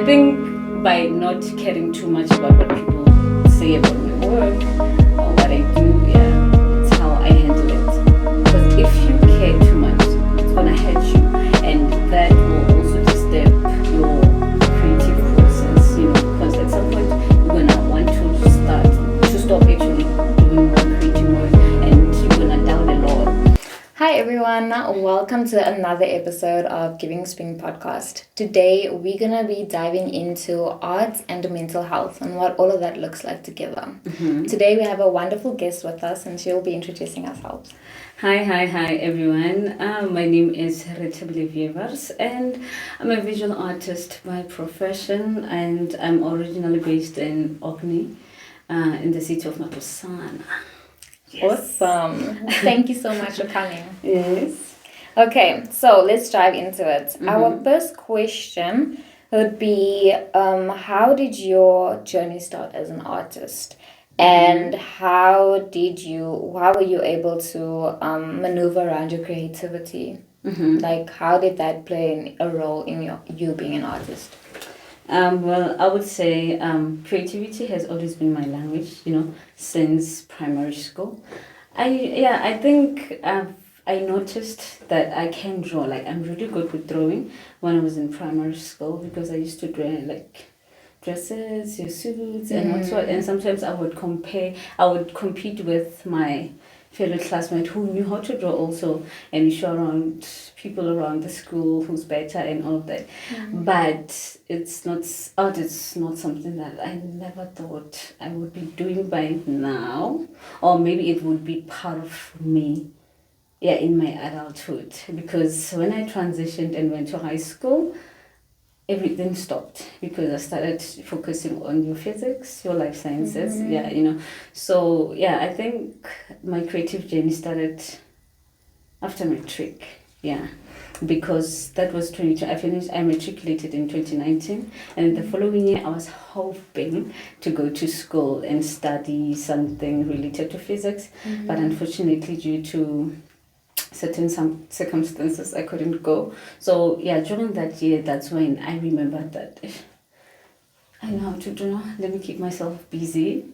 think by not caring too much about what people say about my work or what I do, yeah, it's how I handle it. Because if you care too much, it's gonna hurt you, and that will also disturb your creative process. Because at some point you're gonna want to stop actually doing more creative work, and you're gonna doubt a lot. Hi everyone, welcome to another episode of Giving Spring podcast. Today we're gonna be diving into art and mental health and what all of that looks like together. Today we have a wonderful guest with us and she'll be introducing herself. Hi everyone. My name is Rita Vievers and I'm a visual artist by profession, and I'm originally based in Orkney, in the city of Matusana. Yes. Awesome. Thank you so much for coming. Yes. Okay, so let's dive into it. Our first question would be, how did your journey start as an artist? And how were you able to maneuver around your creativity? Like, how did that play a role in you being an artist? Well, I would say creativity has always been my language, since primary school. I think I noticed that I can draw. Like, I'm really good with drawing when I was in primary school, because I used to draw like dresses, your suits, and whatsoever. And sometimes I would compete with my fellow classmate who knew how to draw also, and show around people around the school who's better and all of that. But it's not something that I never thought I would be doing by now, or maybe it would be part of me, in my adulthood. Because when I transitioned and went to high school, everything stopped, because I started focusing on your physics, your life sciences. So I think my creative journey started after matric. Because that was 22. I matriculated in 2019, and the following year I was hoping to go to school and study something related to physics, but unfortunately, due to some circumstances, I couldn't go. So during that year, that's when I remembered that I know how to draw. Let me keep myself busy,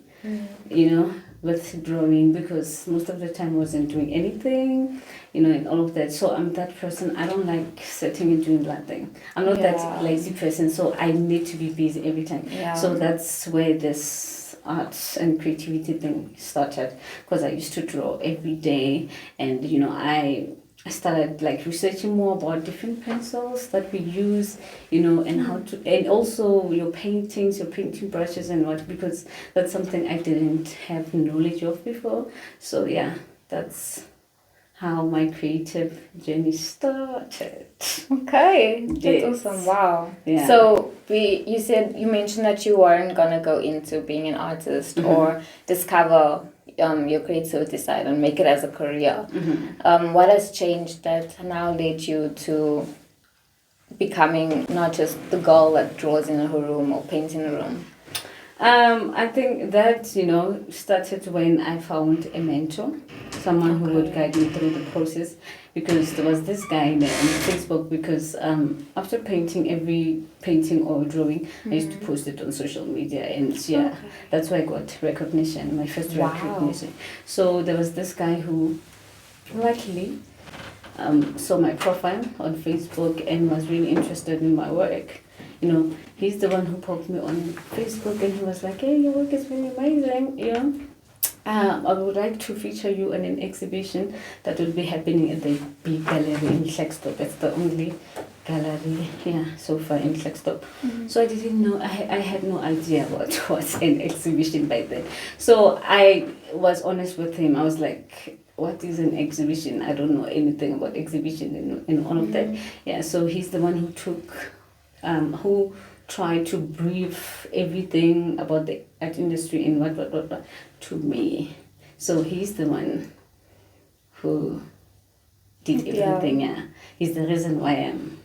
with drawing, because most of the time I wasn't doing anything, and all of that. So I'm that person. I don't like sitting and doing nothing. I'm not that lazy person, so I need to be busy every time. So that's where this arts and creativity thing started, because I used to draw every day, and I started like researching more about different pencils that we use, and how to, and also your paintings, your painting brushes and what, because that's something I didn't have knowledge of before. So that's how my creative journey started. Okay, that's awesome. Wow. So you mentioned that you weren't gonna go into being an artist or discover your creativity side and make it as a career. What has changed that now led you to becoming not just the girl that draws in her room or paints in a room? I think that, started when I found a mentor, someone who would guide me through the process, because there was this guy there on Facebook, because after painting every painting or drawing, I used to post it on social media, and that's why I got recognition, my first recognition. So there was this guy who luckily saw my profile on Facebook and was really interested in my work. He's the one who poked me on Facebook, and he was like, "Hey, your work is really amazing. I would like to feature you in an exhibition that will be happening at the big gallery in Klerksdorp. It's the only gallery, so far in Klerksdorp." So I didn't know, I had no idea what was an exhibition by then. So I was honest with him. I was like, what is an exhibition? I don't know anything about exhibition and all of that. So he's the one who tried to brief everything about the art industry and what to me. So he's the one who did everything. He's the reason why I am.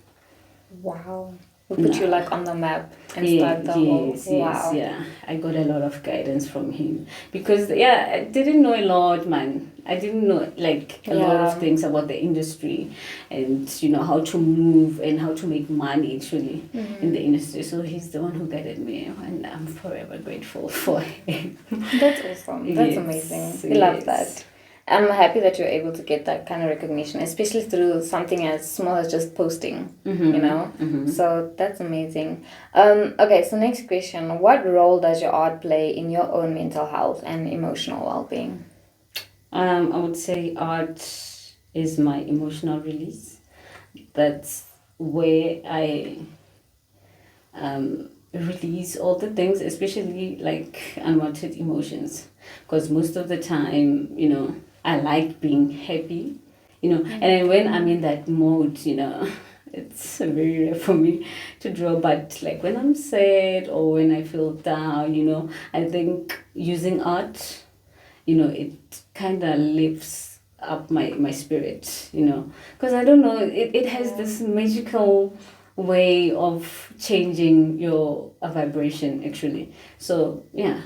Wow. Who put you like on the map and start the whole... Wow. Yeah. I got a lot of guidance from him because I didn't know a lot, man. I didn't know like a lot of things about the industry and how to move and how to make money actually in the industry. So he's the one who guided me, and I'm forever grateful for him. That's awesome. That's amazing. We love that. I'm happy that you're able to get that kind of recognition, especially through something as small as just posting, So that's amazing. Okay, so next question. What role does your art play in your own mental health and emotional well-being? I would say art is my emotional release. That's where I release all the things, especially like unwanted emotions. Because most of the time, I like being happy, and then when I'm in that mode, it's very rare for me to draw. But like when I'm sad or when I feel down, I think using art, it kind of lifts up my spirit, because I don't know, it has this magical way of changing your vibration actually. So yeah.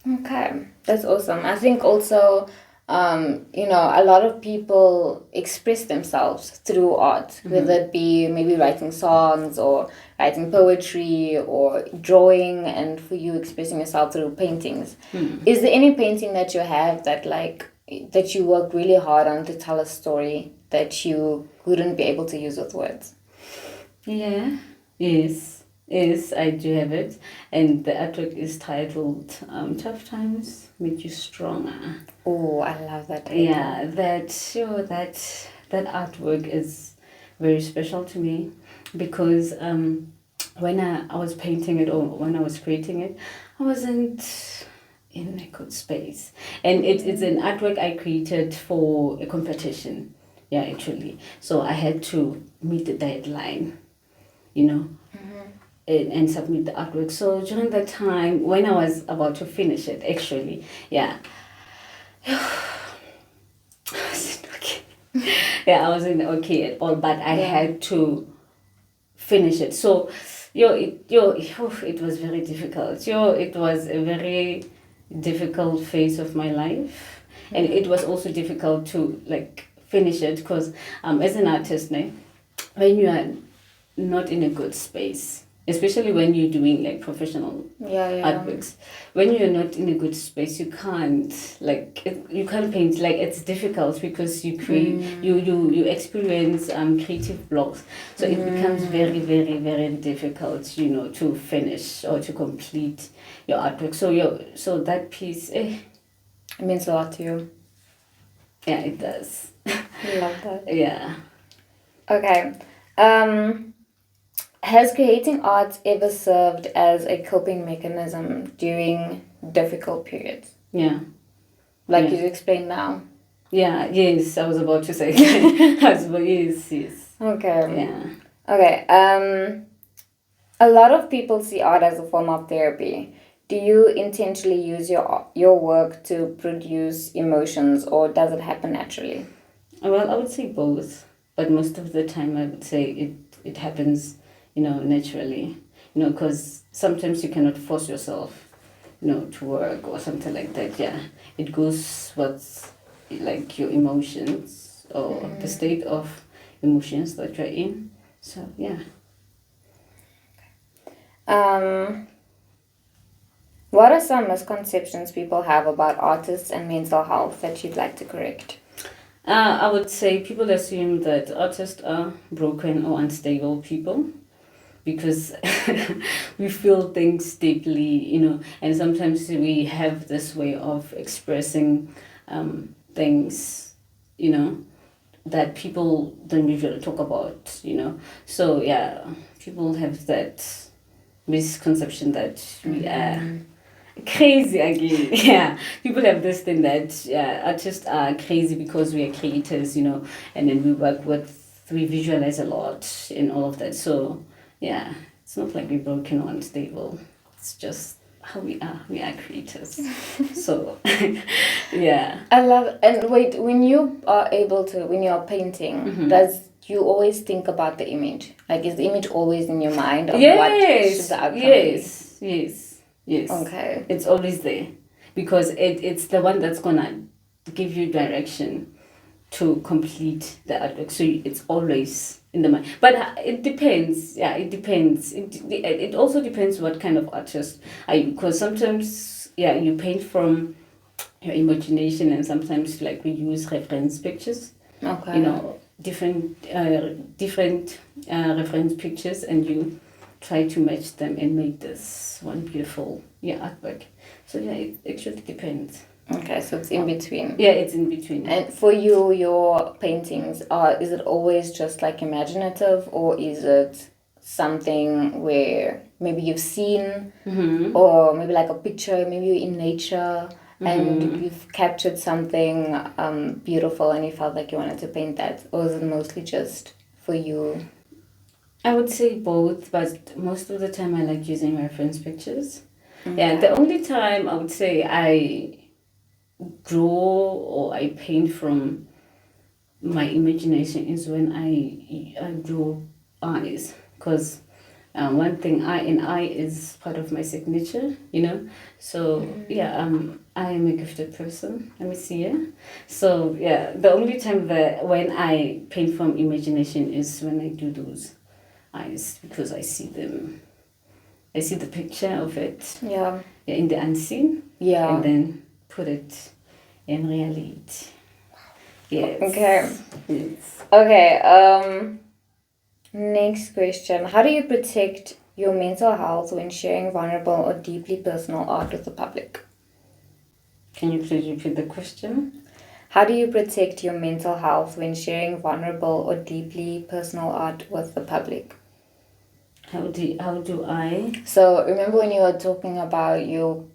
Okay, that's awesome. I think also a lot of people express themselves through art, whether it be maybe writing songs or writing poetry or drawing, and for you expressing yourself through paintings. Is there any painting that you have that you work really hard on to tell a story that you wouldn't be able to use with words? Yeah. Yes, I do have it, and the artwork is titled "Tough Times Make You Stronger." Oh, I love that title. Yeah, that artwork is very special to me because when I was painting it or when I was creating it, I wasn't in a good space, and it's an artwork I created for a competition. Yeah, actually, so I had to meet the deadline, and submit the artwork. So during that time, when I was about to finish it, actually, I wasn't okay. I wasn't okay at all, but I had to finish it. So, it was very difficult. It was a very difficult phase of my life, and it was also difficult to like finish it because, as an artist, when you are not in a good space, especially when you're doing like professional artworks, when you're not in a good space, you can't paint. Like it's difficult because you create you experience creative blocks, so it becomes very, very, very difficult to finish or to complete your artwork. So that piece it means a lot to you. Yeah, it does. I love that. Yeah. Okay. Has creating art ever served as a coping mechanism during difficult periods? Yeah. Like you explained now? Yeah, yes, I was about to say yes. Okay. Yeah. Okay. A lot of people see art as a form of therapy. Do you intentionally use your work to produce emotions, or does it happen naturally? Well, I would say both, but most of the time I would say it happens naturally, because sometimes you cannot force yourself, to work or something like that. Yeah, it goes what's like your emotions or the state of emotions that you're in. So, yeah. What are some misconceptions people have about artists and mental health that you'd like to correct? I would say people assume that artists are broken or unstable people, because we feel things deeply, and sometimes we have this way of expressing things, that people don't usually talk about, So, yeah, people have that misconception that we are crazy again. Yeah, people have this thing that artists are crazy because we are creators, and then we visualize a lot and all of that. So, yeah, it's not like we're broken or unstable. It's just how we are. We are creators. So, yeah. I love. And wait, when you are painting, does you always think about the image. Like, is the image always in your mind of yes, what should the outcome be? Yes. Okay. It's always there because it's the one that's gonna give you direction to complete the artwork. So it's always in the mind. But it depends. Yeah, it depends. It also depends what kind of artist are you. Because sometimes, yeah, you paint from your imagination, and sometimes like we use reference pictures. Okay. You know, different reference pictures, and you try to match them and make this one beautiful artwork. So yeah, it actually depends. Okay, so it's in between. Yeah, it's in between. And for you, your paintings is it always just like imaginative, or is it something where maybe you've seen, or maybe like a picture, maybe you're in nature and you've captured something beautiful and you felt like you wanted to paint that, or is it mostly just for you? I would say both, but most of the time I like using reference pictures. Okay. Yeah, the only time I would say I draw or I paint from my imagination is when I draw eyes, because one thing, eye is part of my signature, you know. So I am a gifted person. Let me see. Yeah. So yeah, the only time that when I paint from imagination is when I do those eyes, because I see them. I see the picture of it. Yeah. Yeah, in the unseen. Yeah. And then put it in reality. Yes. Okay. Yes. Okay. Next question. How do you protect your mental health when sharing vulnerable or deeply personal art with the public? Can you please repeat the question? How do you protect your mental health when sharing vulnerable or deeply personal art with the public? How do I? So remember when you were talking about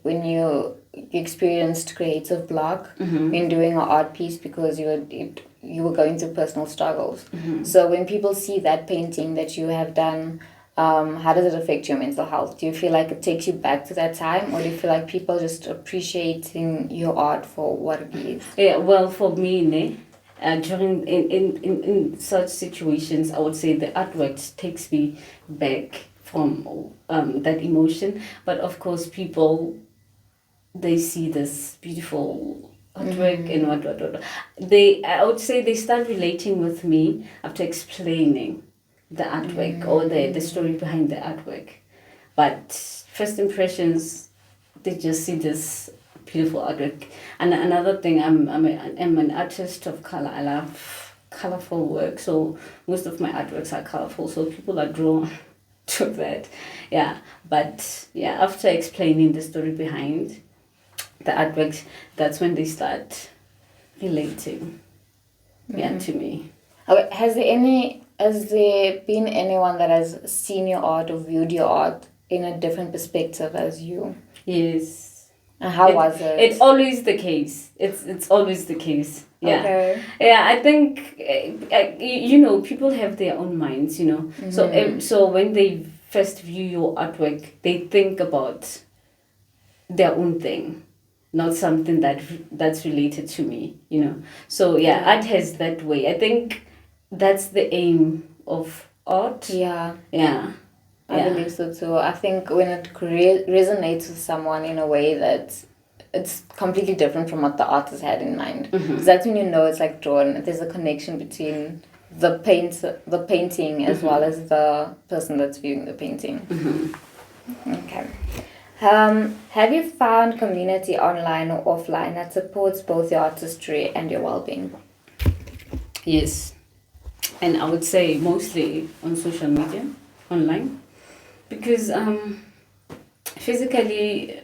when you experienced creative block in doing an art piece because you were going through personal struggles. So when people see that painting that you have done, how does it affect your mental health? Do you feel like it takes you back to that time, or do you feel like people just appreciating your art for what it is? Yeah, well, for me, during in such situations, I would say the artwork takes me back from that emotion. But of course, people, they see this beautiful artwork and what. I would say they start relating with me after explaining the artwork or the story behind the artwork. But first impressions, they just see this beautiful artwork. And another thing, I'm an artist of color. I love colorful work, so most of my artworks are colorful, so people are drawn to that. Yeah, but yeah, after explaining the story behind the artworks, that's when they start relating to me. Okay, has there been anyone that has seen your art or viewed your art in a different perspective as you? Yes. And how was it? It's always the case. It's always the case. Yeah. Okay. Yeah, I think people have their own minds, you know. So when they first view your artwork, they think about their own thing, not something that's related to me, you know. So art has that way. I think that's the aim of art. Yeah. Yeah. I believe so too. I think when it resonates with someone in a way that it's completely different from what the artist had in mind. Because that's when you know it's like drawn. There's a connection between the painting as well as the person that's viewing the painting. Okay. Have you found community online or offline that supports both your artistry and your well-being? Yes. And I would say mostly on social media, online. Because physically,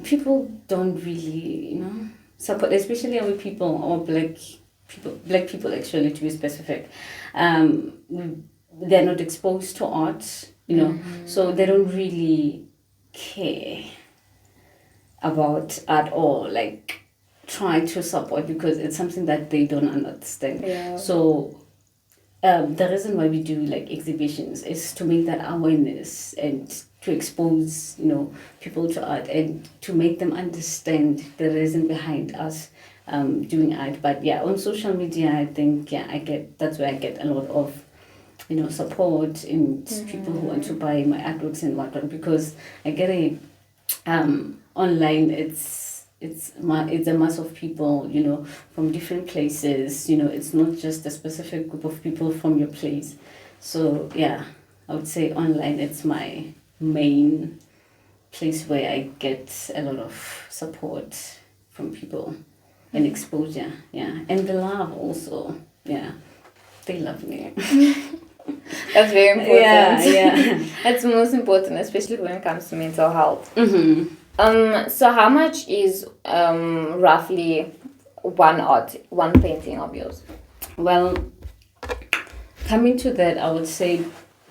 people don't really, support, especially our people, or black people actually, to be specific. They're not exposed to art, so they don't really care about art, or like try to support, because it's something that they don't understand. Yeah. So the reason why we do like exhibitions is to make that awareness and to expose people to art, and to make them understand the reason behind us doing art. But yeah, on social media, I think that's where I get a lot of support and people who want to buy my artworks and whatnot, because I get online it's a mass of people from different places. It's not just a specific group of people from your place. So yeah, I would say online it's my main place where I get a lot of support from people and exposure. Yeah, and the love also. Yeah, they love me. That's very important. Yeah. That's most important, especially when it comes to mental health. So how much is roughly one painting of yours? Well, coming to that, I would say,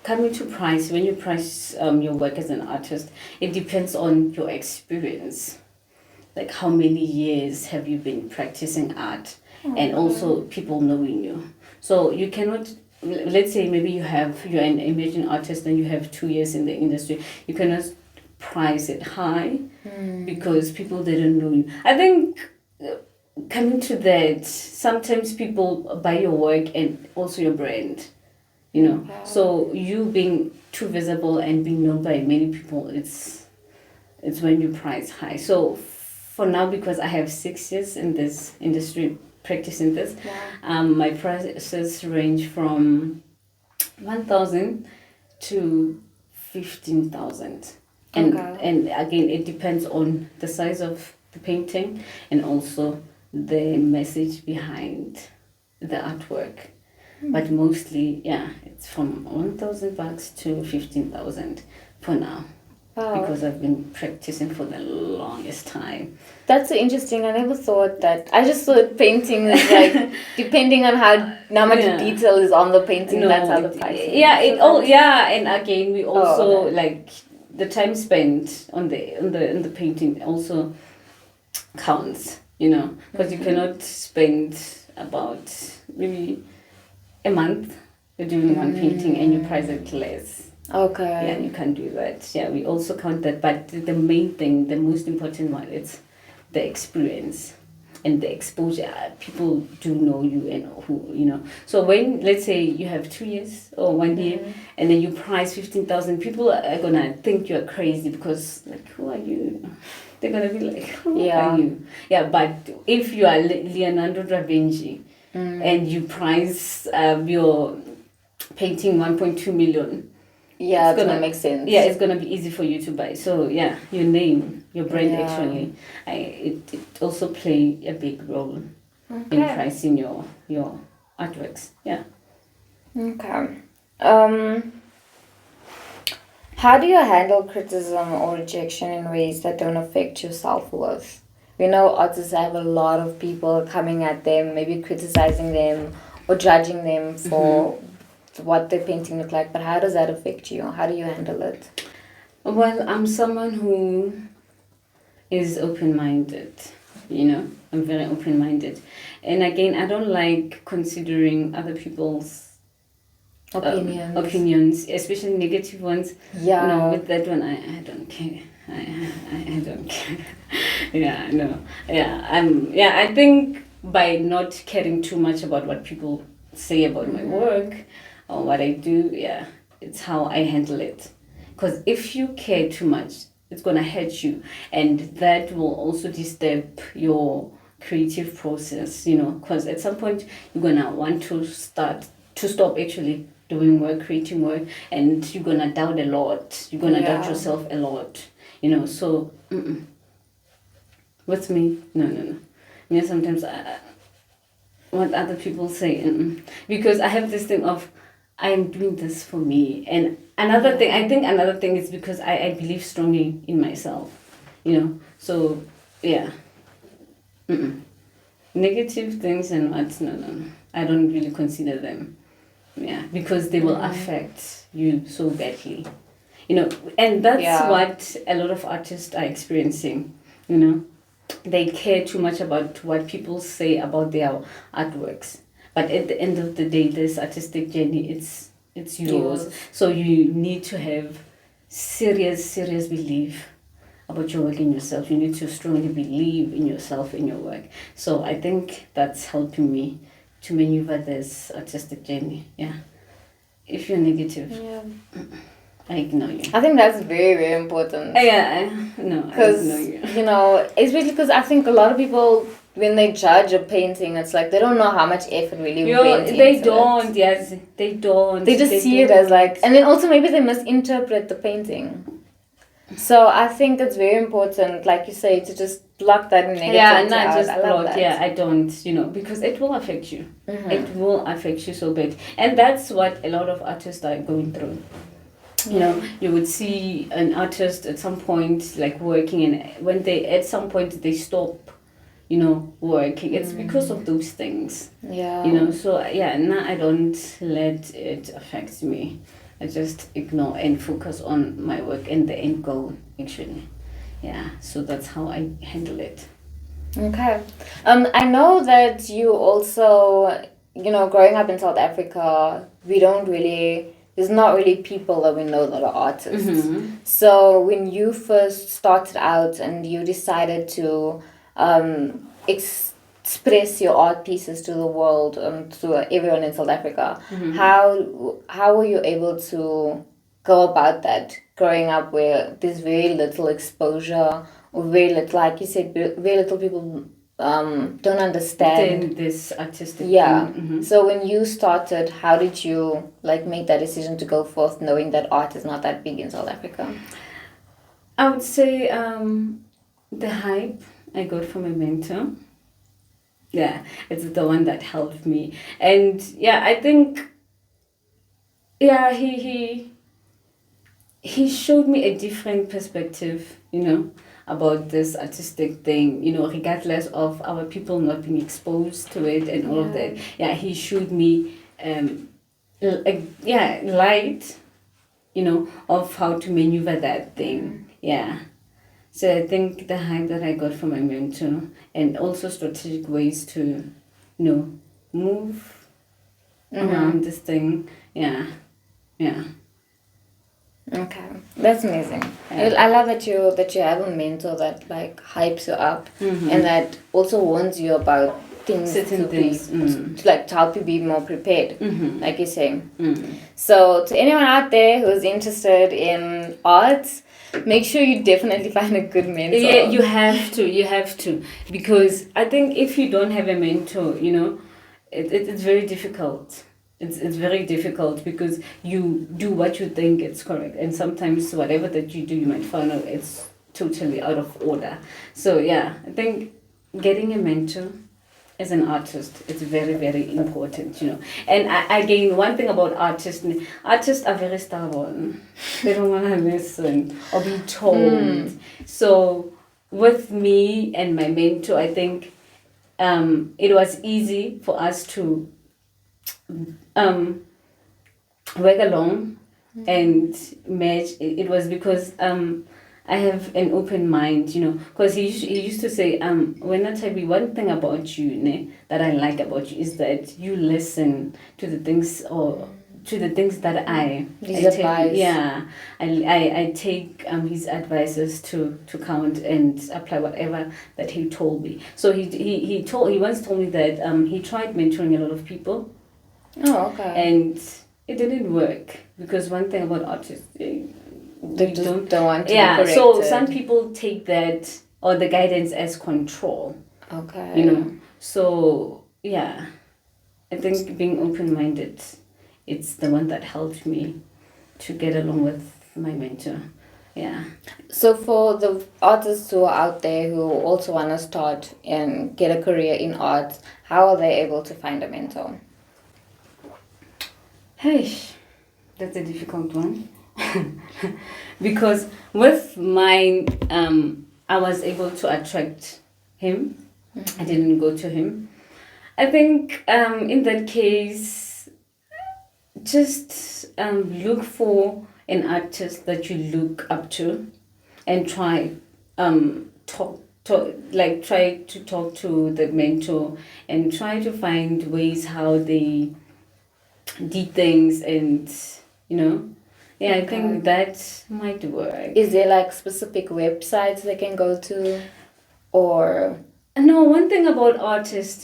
coming to price, when you price your work as an artist, it depends on your experience. Like how many years have you been practicing art, and also people knowing you. So you cannot, let's say maybe you're an emerging artist and you have 2 years in the industry, you cannot price it high because people didn't know you. I think coming to that, sometimes people buy your work and also your brand, so you being too visible and being known by many people, it's when you price high. So for now, because I have 6 years in this industry practicing this, my prices range from 1,000 to 15,000, and again it depends on the size of the painting and also the message behind the artwork. But mostly, it's from 1,000 bucks to 15,000 for now. Wow. Because I've been practicing for the longest time. That's so interesting. I never thought that. I just thought painting is like depending on how much detail is on the painting. That's how the price is. Yeah, and again we also like the time spent on the painting also counts. Because you cannot spend about maybe a month doing one painting and you price it less. Okay. Yeah, you can't do that. Yeah, we also count that. But the main thing, the most important one, it's the experience and the exposure. People do know you and who. So when, let's say you have 2 years or 1 year and then you price 15,000, people are going to think you're crazy because, like, who are you? They're going to be like, who are you? Yeah, but if you are Leonardo da Vinci and you price your painting 1.2 million, it's gonna make sense. Yeah, it's gonna be easy for you to buy. So yeah, your name, your brand actually, it also play a big role in pricing your artworks. Yeah. Okay. How do you handle criticism or rejection in ways that don't affect your self-worth? We know artists have a lot of people coming at them, maybe criticizing them or judging them for what their painting look like, but how does that affect you? How do you handle it? Well, I'm someone who is open-minded, I'm very open-minded. And again, I don't like considering other people's opinions, especially negative ones. Yeah. No, with that one, I don't care. I don't care. Yeah, no. Yeah, I think by not caring too much about what people say about my work or what I do, it's how I handle it. Because if you care too much, it's going to hurt you. And that will also disturb your creative process, because at some point you're going to want to stop actually doing work, creating work, and you're going to doubt a lot. You're going to doubt yourself a lot, so with me, no. Sometimes what other people say, because I have this thing of I'm doing this for me. And another thing is because I believe strongly in myself, so yeah. Negative things and what, no, I don't really consider them, because they will affect you so badly, and that's what a lot of artists are experiencing. They care too much about what people say about their artworks, but at the end of the day, this artistic journey, it's yours. So you need to have serious belief about your work and yourself. You need to strongly believe in yourself, in your work. So I think that's helping me to maneuver this artistic journey. Yeah. If you're negative, I ignore you. I think that's very, very important. I ignore you. You know, especially because I think a lot of people, when they judge a painting, it's like they don't know how much effort really went into they don't. Yes, they don't. They just see it as like, and then also maybe they misinterpret the painting. So I think it's very important, like you say, to just block that negativity out. Just I love block. that. Yeah, I don't. Because it will affect you. Mm-hmm. It will affect you so bad, and that's what a lot of artists are going through. You would see an artist at some point like working, and when they at some point they stop working, it's because of those things. So I don't let it affect me. I just ignore and focus on my work and the end goal, actually. So that's how I handle it. Okay. I know that you also, growing up in South Africa, there's not really people that we know that are artists. Mm-hmm. So when you first started out and you decided to express your art pieces to the world, to everyone in South Africa, mm-hmm. how were you able to go about that, growing up where there's very little exposure, or very little, like you said, very little people don't understand this artistic thing. Mm-hmm. So when you started, how did you make that decision to go forth, knowing that art is not that big in South Africa? I would say the hype I got from a mentor. Yeah, it's the one that helped me. And I think he showed me a different perspective, about this artistic thing, regardless of our people not being exposed to it and all of that. He showed me light, of how to maneuver that thing. So I think the hype that I got from my mentor, and also strategic ways to, move around this thing. Okay, that's amazing. I love that you have a mentor that hypes you up, mm-hmm. and that also warns you about things to help you be more prepared, mm-hmm. like you're saying. Mm-hmm. So to anyone out there who's interested in arts, make sure you definitely find a good mentor. Yeah, you have to, because I think if you don't have a mentor, it's very difficult. It's very difficult because you do what you think is correct, and sometimes whatever that you do, you might find out it's totally out of order. So I think getting a mentor as an artist, it's very, very important, And again, one thing about artists are very stubborn. They don't want to listen or be told. So with me and my mentor, I think it was easy for us to work along and match. It was because I have an open mind, because he used to say, when I tell you one thing about you, that I like about you is that you listen to the things that I take. I take his advices to count and apply whatever that he told me. So he once told me that he tried mentoring a lot of people. Oh, okay. And it didn't work, because one thing about artists, they don't want to be corrected. So some people take that or the guidance as control. Okay. So I think being open-minded, it's the one that helped me to get along with my mentor. So for the artists who are out there who also want to start and get a career in art, how are they able to find a mentor? Hey, that's a difficult one. Because with mine, I was able to attract him. Mm-hmm. I didn't go to him. I think in that case, just look for an artist that you look up to, and try try to talk to the mentor and try to find ways how they did things, and Yeah, I think that might work. Is there like specific websites they can go to, or? No, one thing about artists,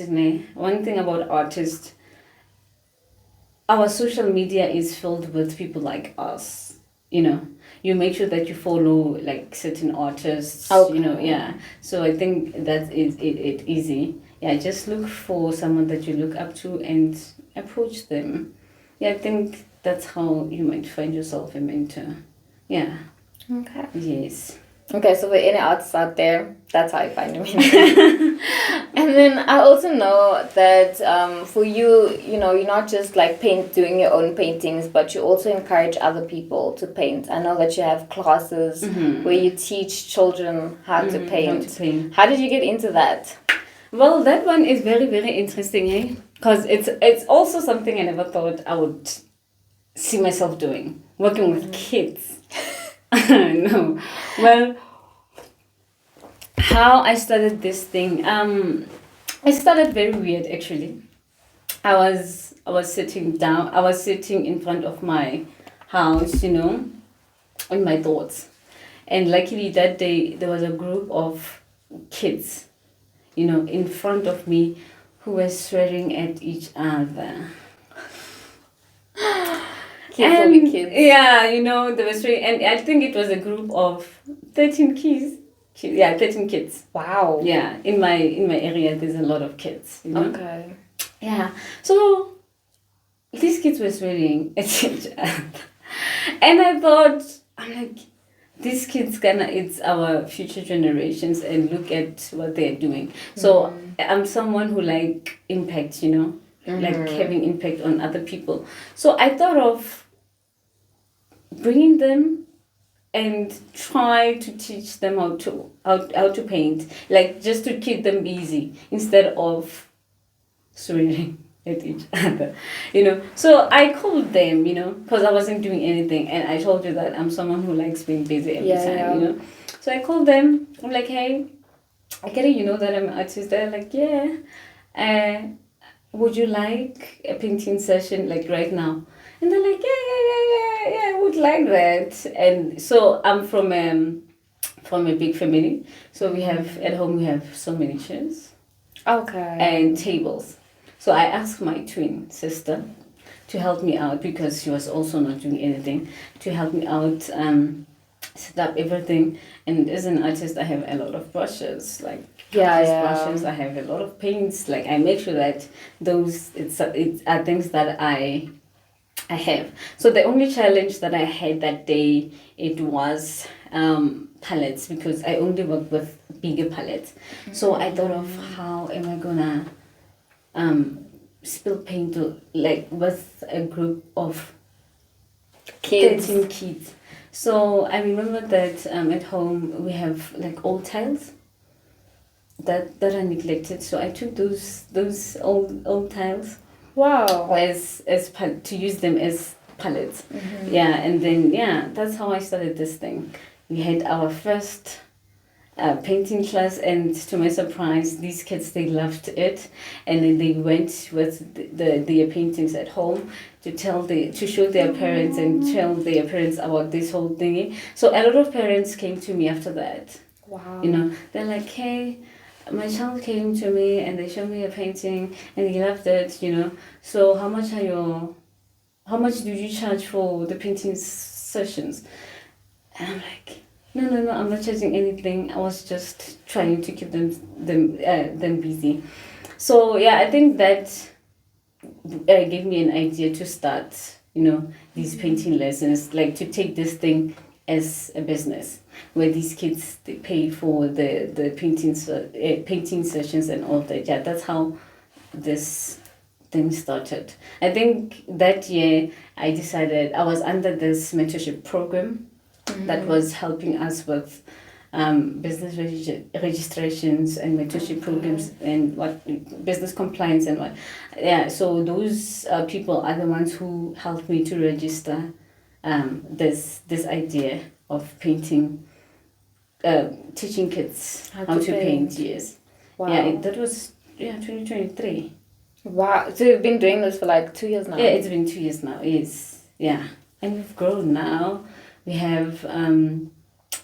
our social media is filled with people like us. You know, you make sure that you follow like certain artists. Okay. You know, yeah. So I think that is it easy. Yeah, just look for someone that you look up to and approach them. Yeah, I think that's how you might find yourself a mentor. Yeah. Okay. Yes. Okay, so for any artists out there, that's how you find a mentor. And then I also know that for you, you're not just like doing your own paintings, but you also encourage other people to paint. I know that you have classes where you teach children how to paint. How did you get into that? Well, that one is very, very interesting, eh? Because it's also something I never thought I would see myself doing, working with kids. No. Well, how I started this thing, I started very weird actually. I was sitting down, I was sitting in front of my house, in my thoughts. And luckily that day there was a group of kids, in front of me who were swearing at each other. Kids will be kids. Yeah, they were swearing, and I think it was a group of 13 kids. Yeah, 13 kids. Wow. Yeah, in my area there's a lot of kids. Okay. Yeah. So these kids were swearing at each other. And I thought, I'm like, these kids it's our future generations, and look at what they're doing. So I'm someone who like impact, like having impact on other people. So I thought of bringing them and try to teach them how to paint, like just to keep them busy instead of swearing at each other, So I called them, because I wasn't doing anything, and I told you that I'm someone who likes being busy every time, So I called them. I'm like, hey, I get it, that I'm an artist. They're like, yeah. Would you like a painting session like right now? And they're like, yeah, I would like that. And so I'm from a big family. So at home we have so many chairs. Okay. And tables. So I asked my twin sister to help me out, because she was also not doing anything, to help me out, set up everything. And as an artist, I have a lot of brushes, like brushes. I have a lot of paints. Like I make sure that those it's are things that I have. So the only challenge that I had that day, it was palettes, because I only work with bigger palettes. So I thought of, how am I gonna spill paint like with a group of kids. 13 kids. So I remember that at home we have like old tiles that are neglected. So I took those old tiles. Wow. To use them as palettes. Yeah, and then that's how I started this thing. We had our first painting class, and to my surprise, these kids, they loved it, and then they went with their paintings at home to show their parents and tell their parents about this whole thingy. So a lot of parents came to me after that. Wow. They're like, hey, my child came to me and they showed me a painting and he loved it, So how much do you charge for the painting sessions? And I'm like, no, I'm not charging anything. I was just trying to keep them busy. So yeah, I think that gave me an idea to start, these painting lessons, like to take this thing as a business, where these kids, they pay for the painting sessions and all that. Yeah, that's how this thing started. I think that year I decided, I was under this mentorship program that was helping us with business registrations and mentorship programs and what business compliance and what. Yeah, so those people are the ones who helped me to register this idea of painting, teaching kids how to paint. Yes. Wow. Yeah, that was 2023. Wow. So you've been doing this for like 2 years now? Yeah, it's been 2 years now. Yes. Yeah. and we've grown now. We have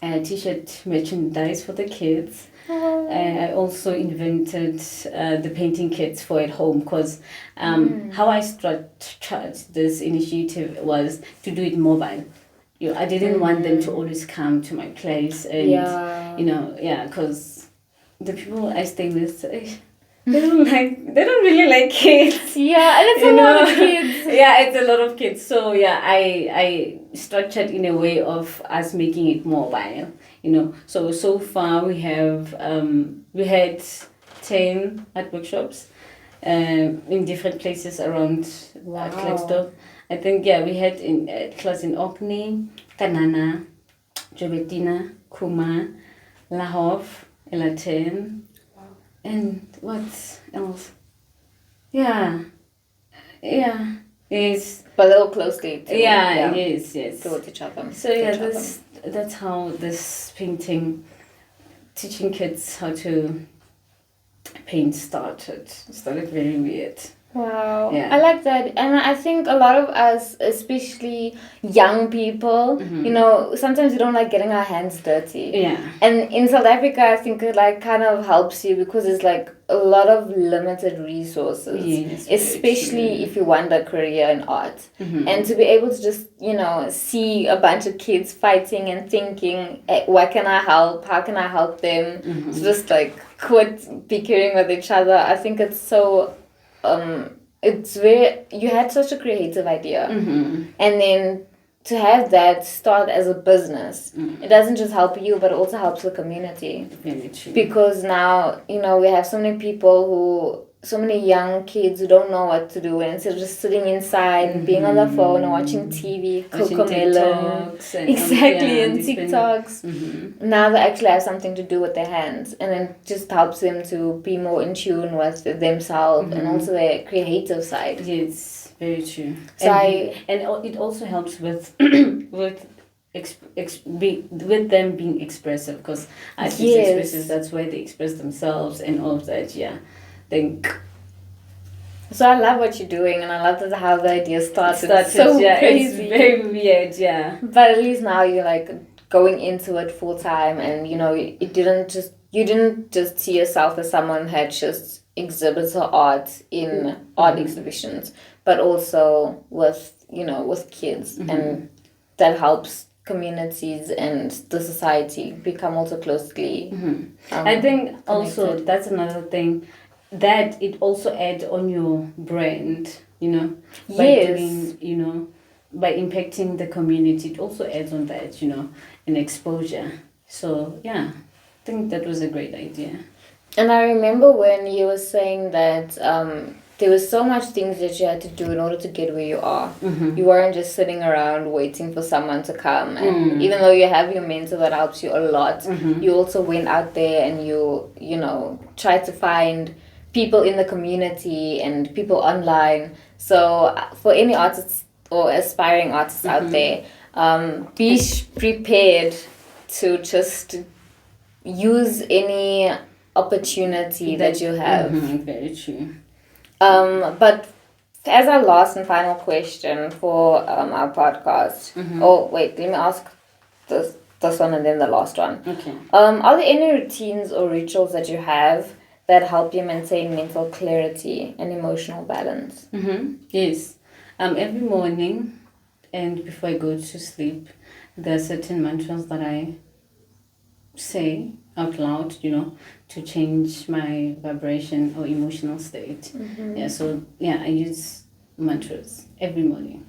t-shirt merchandise for the kids. I also invented the painting kits for at home because how I structured this initiative was to do it mobile. I didn't want them to always come to my place and because the people I stay with, they don't really like kids. Yeah, and it's a lot of kids. Yeah, it's a lot of kids. So yeah, I structured in a way of us making it mobile. So far we have we had 10 art workshops in different places around Klerksdorp. I think we had in class in Orkney, Kanana, Jobetina, Kuma, Lahov, Elaten, and what else? Yeah. It's but they're all closely. Yes. Towards each other. So that's how this painting, teaching kids how to paint started. It started very weird. Wow. Yeah. I like that. And I think a lot of us, especially young people, sometimes we don't like getting our hands dirty. Yeah. And in South Africa, I think it kind of helps you because it's a lot of limited resources. Yes, especially if you want a career in art. And to be able to just, see a bunch of kids fighting and thinking, what can I help? How can I help them? So just quit bickering with each other. I think it's so... it's where you had such a creative idea, and then to have that start as a business, it doesn't just help you, but it also helps the community. Very true. Because now we have so many young kids who don't know what to do, and instead of just sitting inside and being on their phone and watching TV, Cocomelon, and TikToks. Now they actually have something to do with their hands, and it just helps them to be more in tune with themselves and also their creative side. Yes, very true. So and it also helps with with them being expressive, because artists expressive, that's where they express themselves and all of that. So I love what you're doing, and I love how the idea started. So crazy. It's very weird, yeah. But at least now you're going into it full time, and you didn't just see yourself as someone who had just exhibits her art in art exhibitions, but also with kids, and that helps communities and the society become also closely. I think connected. Also that's another thing, that it also adds on your brand, by doing, by impacting the community. It also adds on that, an exposure. So yeah, I think that was a great idea. And I remember when you were saying that there was so much things that you had to do in order to get where you are. You weren't just sitting around waiting for someone to come. And even though you have your mentor that helps you a lot, you also went out there and you tried to find people in the community and people online. So for any artists or aspiring artists out there, be prepared to just use any opportunity that you have. Very true. But as our last and final question for our podcast, oh wait, let me ask this one and then the last one. Okay. Are there any routines or rituals that you have that help you maintain mental clarity and emotional balance? Yes. Every morning and before I go to sleep, there are certain mantras that I say out loud, to change my vibration or emotional state. I use mantras every morning.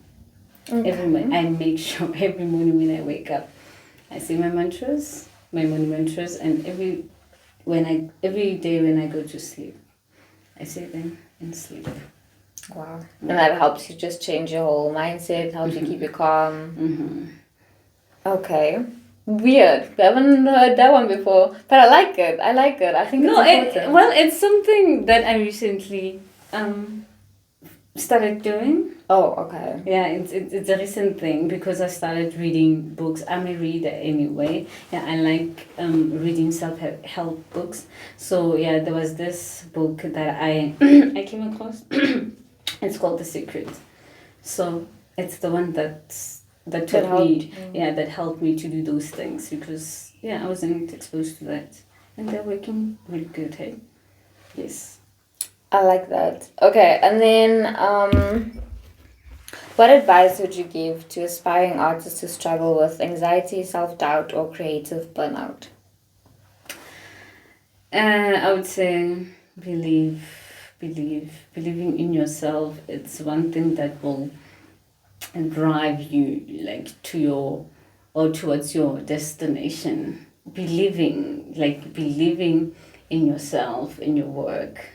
Every morning. I make sure every morning when I wake up, I say my morning mantras, and every day when I go to sleep, I say them and sleep. Wow. And that helps you just change your whole mindset, helps you keep you calm. Okay. Weird. We haven't heard that one before, but I like it. I think it's important. It's something that I recently started doing. Oh, okay. Yeah, it's a recent thing because I started reading books. I'm a reader anyway. Yeah, I like reading self-help books. So yeah, there was this book that I came across. It's called The Secret. So it's the one that that taught me, that helped me to do those things, because I wasn't exposed to that, and they're working really good. Hey, yes. I like that. Okay, and then what advice would you give to aspiring artists who struggle with anxiety, self-doubt, or creative burnout? I would say believing in yourself. It's one thing that will drive you like to your or towards your destination. Believing in yourself, in your work.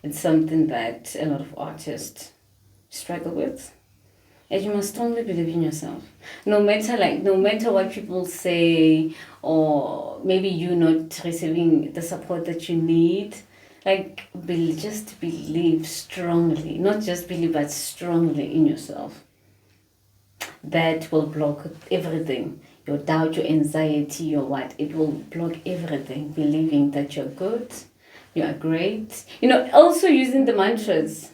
It's something that a lot of artists struggle with. And you must strongly believe in yourself. No matter what people say, or maybe you not receiving the support that you need, just believe strongly. Not just believe, but strongly in yourself. That will block everything. Your doubt, your anxiety, your what. It will block everything. Believing that you're good, you are great. Also using the mantras.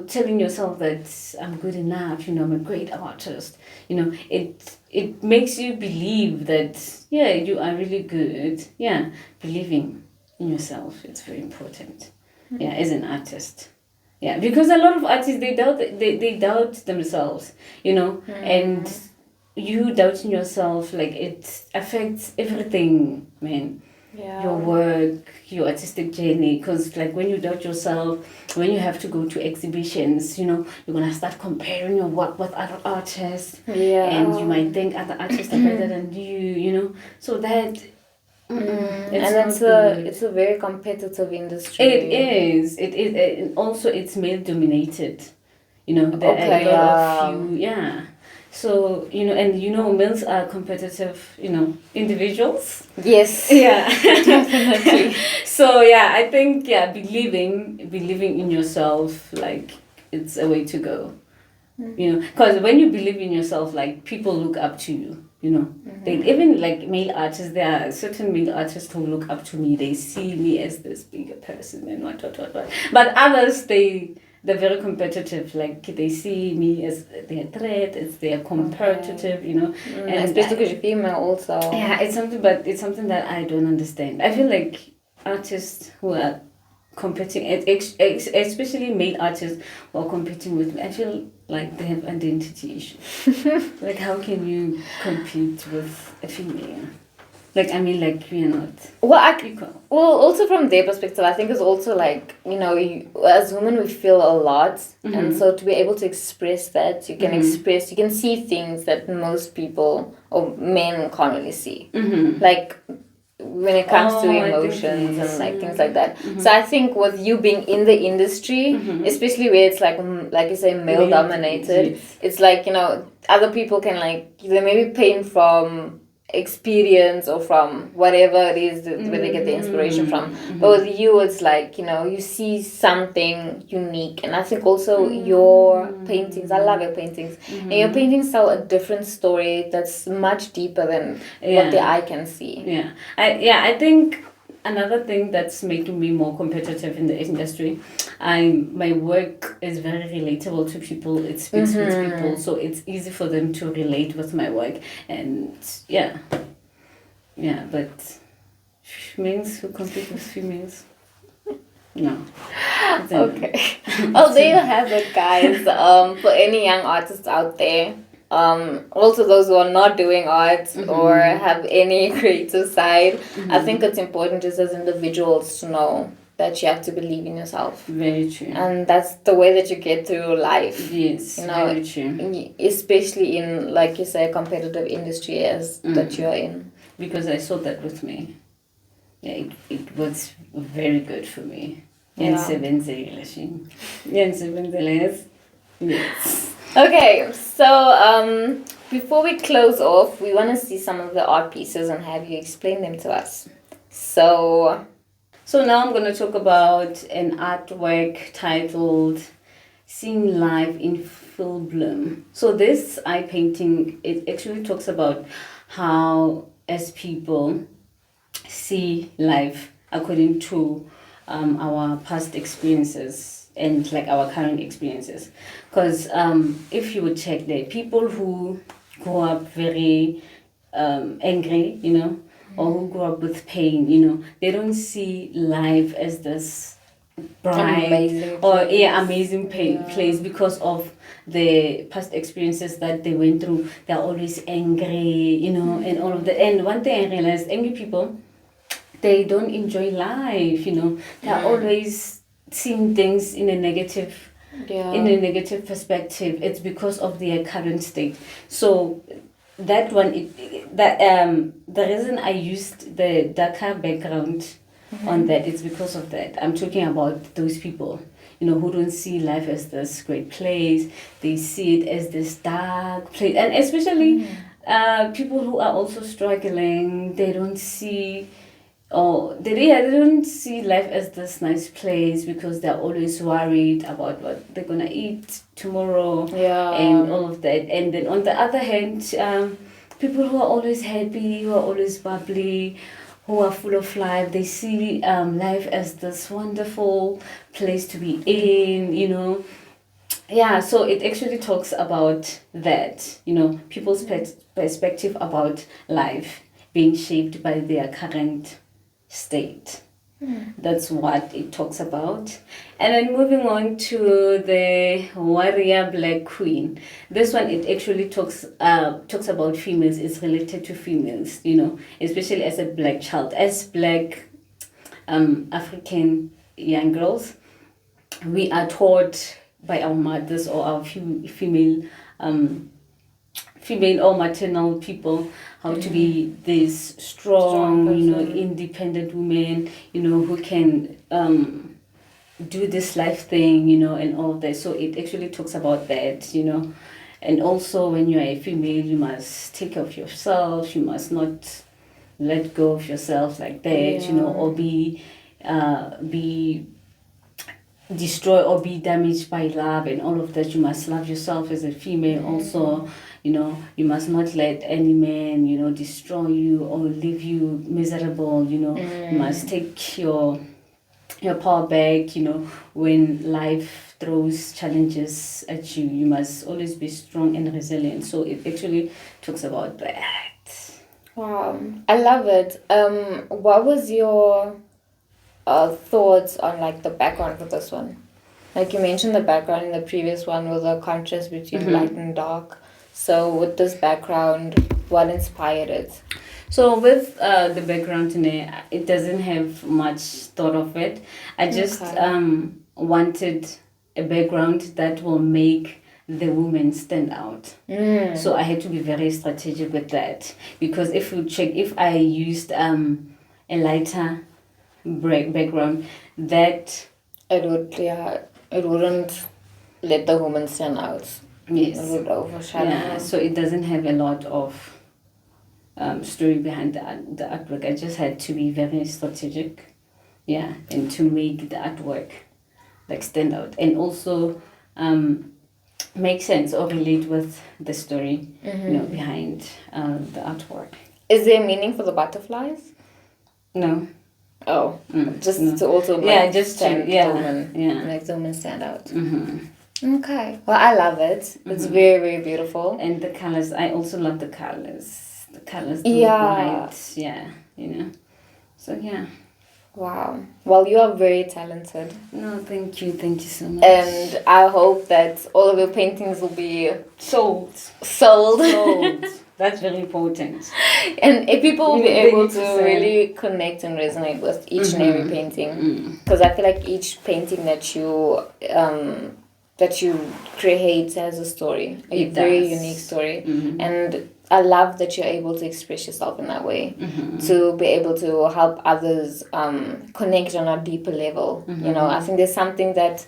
Telling yourself that I'm good enough, I'm a great artist. It makes you believe that you are really good. Believing in yourself, it's very important. As an artist. Because a lot of artists, they doubt themselves, and you doubting yourself, it affects everything, man. Your work, your artistic journey, because when you doubt yourself, when you have to go to exhibitions, you're gonna start comparing your work with other artists, and you might think other artists are better than you, so that it's a very competitive industry. It is. And also it's male dominated. There are a lot of few. So, and males are competitive, individuals. Yes. Yeah. Definitely. So, I think, believing in yourself, it's a way to go. Because when you believe in yourself, people look up to you. They even male artists. There are certain male artists who look up to me. They see me as this bigger person and what. But others, they're very competitive. They see me as their threat. They're competitive. And especially because you're female, also. Yeah, it's something that I don't understand. I feel like artists who are competing, especially male artists who are competing with me, I feel like they have identity issues. How can you compete with a female? We're not. Well, also from their perspective, I think it's also as women, we feel a lot, and so to be able to express that, you can see things that most people or men can't really see. When it comes to emotions and things like that. So I think with you being in the industry, especially where it's like you say, male dominated, it's other people can they maybe paint from experience or from whatever it is where they get the inspiration from, but with you it's you see something unique. And I think also your paintings, I love your paintings, and your paintings tell a different story that's much deeper than what the eye can see. I think another thing that's making me more competitive in the industry, my work is very relatable to people. It speaks with people, so it's easy for them to relate with my work. And but males who compete with females, no. Okay. Well, there you have it, guys. For any young artists out there, also those who are not doing art or have any creative side, I think it's important just as individuals to know that you have to believe in yourself. Very true. And that's the way that you get through life. Yes, very true. Especially in, like you say, a competitive industry as that you are in. Because I saw that with me. It was very good for me. Yes. Okay, so before we close off, we want to see some of the art pieces and have you explain them to us. So now I'm going to talk about an artwork titled Seeing Life in Full Bloom. So this eye painting, it actually talks about how as people see life according to our past experiences and like our current experiences. Because if you would check, the people who grow up very angry, or who grow up with pain, they don't see life as this bright amazing place because of the past experiences that they went through. They're always angry, and all of that. And one thing I realized, angry people, they don't enjoy life, they're always seeing things in a negative perspective. It's because of their current state. So that one, the reason I used the darker background on that, it's because of that. I'm talking about those people, who don't see life as this great place. They see it as this dark place. And especially people who are also struggling, they don't see they don't see life as this nice place because they're always worried about what they're gonna eat tomorrow and all of that. And then on the other hand, people who are always happy, who are always bubbly, who are full of life, they see life as this wonderful place to be in, so it actually talks about that, people's perspective about life being shaped by their current state. That's what it talks about. And then moving on to the warrior black queen. This one, it actually talks about females. It's related to females, especially as a black child, as black African young girls. We are taught by our mothers or our female or maternal people how to be these strong independent women, who can do this life thing, and all of that. So it actually talks about that, and also when you are a female, you must take care of yourself. You must not let go of yourself like that, or be destroyed or be damaged by love and all of that. You must love yourself as a female also. You must not let any man, destroy you or leave you miserable. You must take your power back. When life throws challenges at you, you must always be strong and resilient. So it actually talks about that. Wow, I love it. What was your thoughts on like the background for this one? Like you mentioned, the background in the previous one was a contrast between light and dark. So with this background, what inspired it? So with the background today, it doesn't have much thought of it. I just wanted a background that will make the woman stand out. So I had to be very strategic with that, because if I used a lighter background, that it wouldn't let the woman stand out. Yes. It would overshadow. Yeah, so it doesn't have a lot of story behind the artwork. I just had to be very strategic, and to make the artwork like stand out, and also make sense or relate with the story, behind the artwork. Is there meaning for the butterflies? No. Oh, just to also make make the woman stand out. Okay. Well, I love it. It's very, very beautiful. And the colors, I also love the colors. The colors, bright. So, yeah. Wow. Well, you are very talented. No, thank you. Thank you so much. And I hope that all of your paintings will be sold. That's very important. And if people will be able to really connect and resonate with each and every painting. Because I feel like each painting that you create has a story, a very unique story. And I love that you're able to express yourself in that way, to be able to help others connect on a deeper level. I think there's something that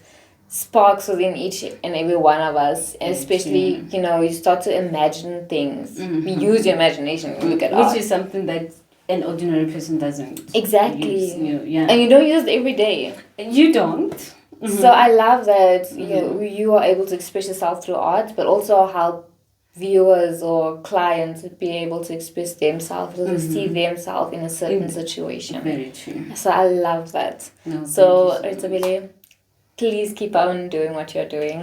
sparks within each and every one of us, and especially you start to imagine things. We use your imagination when we look at art, which is something that an ordinary person doesn't exactly use, and you don't use it every day. You don't. So I love that you are able to express yourself through art, but also help viewers or clients be able to express themselves or see themselves in a certain situation. Very true. So I love that. No, so Ritabile, please keep on doing what you're doing.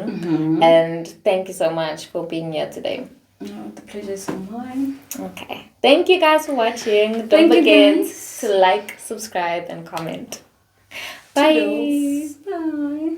And thank you so much for being here today. Oh, the pleasure is all mine. Okay. Thank you guys for watching. Don't forget to like, subscribe, and comment. Bye. Bye.